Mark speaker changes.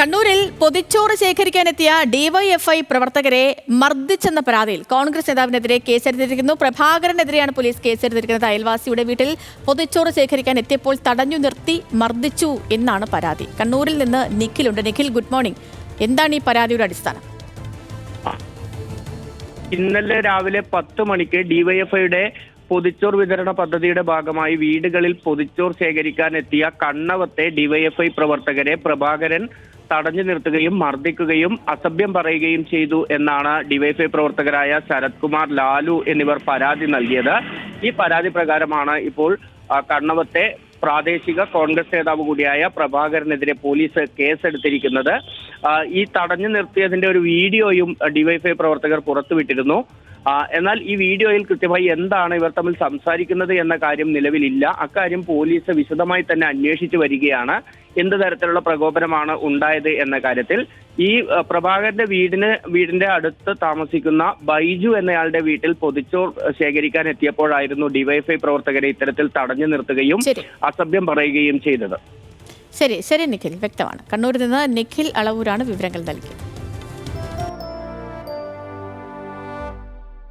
Speaker 1: കണ്ണൂരിൽ പൊതിച്ചോറ് ശേഖരിക്കാനെത്തിയ ഡിവൈഎഫ്ഐ പ്രവർത്തകരെ മർദ്ദിച്ചെന്ന പരാതിയിൽ കോൺഗ്രസ് നേതാവിനെതിരെ കേസെടുത്തിരിക്കുന്നു. പ്രഭാകരനെതിരെയാണ് പോലീസ് കേസെടുത്തിരിക്കുന്നത്. അയൽവാസിയുടെ വീട്ടിൽ പൊതിച്ചോറ് ശേഖരിക്കാൻ എത്തിയപ്പോൾ തടഞ്ഞു നിർത്തി മർദ്ദിച്ചു എന്നാണ് പരാതി. കണ്ണൂരിൽ നിന്ന് നിഖിലുണ്ട്. Nikhil, good morning. എന്താണ് ഈ പരാതിയുടെ അടിസ്ഥാനം?
Speaker 2: ഇന്നലെ രാവിലെ 10 മണിക്ക് ഡിവൈഎഫ്ഐയുടെ പൊതിച്ചോർ വിതരണ പദ്ധതിയുടെ ഭാഗമായി വീടുകളിൽ പൊതിച്ചോർ ശേഖരിക്കാൻ എത്തിയ കണ്ണവത്തെ ഡിവൈഎഫ്ഐ പ്രവർത്തകരെ പ്രഭാകരൻ തടഞ്ഞു നിർത്തുകയും മർദ്ദിക്കുകയും അസഭ്യം പറയുകയും ചെയ്തു എന്നാണ് ഡിവൈഎഫ്ഐ പ്രവർത്തകരായ ശരത് കുമാർ, ലാലു എന്നിവർ പരാതി നൽകിയത്. ഈ പരാതി പ്രകാരമാണ് ഇപ്പോൾ കണ്ണവത്തെ പ്രാദേശിക കോൺഗ്രസ് നേതാവ് കൂടിയായ പ്രഭാകരനെതിരെ പോലീസ് കേസെടുത്തിരിക്കുന്നത്. ഈ തടഞ്ഞു നിർത്തിയതിന്റെ ഒരു വീഡിയോയും ഡിവൈഎഫ്ഐ പ്രവർത്തകർ പുറത്തുവിട്ടിരുന്നു. എന്നാൽ ഈ വീഡിയോയിൽ കൃത്യമായി എന്താണ് ഇവർ തമ്മിൽ സംസാരിക്കുന്നത് എന്ന കാര്യം നിലവിലില്ല. അക്കാര്യം പോലീസ് വിശദമായി തന്നെ അന്വേഷിച്ചു വരികയാണ്. എന്ത് തരത്തിലുള്ള പ്രകോപനമാണ് ഉണ്ടായത് എന്ന കാര്യത്തിൽ. ഈ പ്രഭാകരന്റെ വീടിന്റെ അടുത്ത് താമസിക്കുന്ന ബൈജു എന്നയാളുടെ വീട്ടിൽ പൊതിച്ചോർ ശേഖരിക്കാൻ എത്തിയപ്പോഴായിരുന്നു ഡിവൈഎഫ്ഐ പ്രവർത്തകരെ ഇത്തരത്തിൽ തടഞ്ഞു നിർത്തുകയും അസഭ്യം പറയുകയും ചെയ്തത്.
Speaker 1: ശരി നിഖിൽ, വ്യക്തമാണ്. കണ്ണൂരിൽ നിന്ന് നിഖിൽ അളവൂരാണ് വിവരങ്ങൾ നൽകിയത്.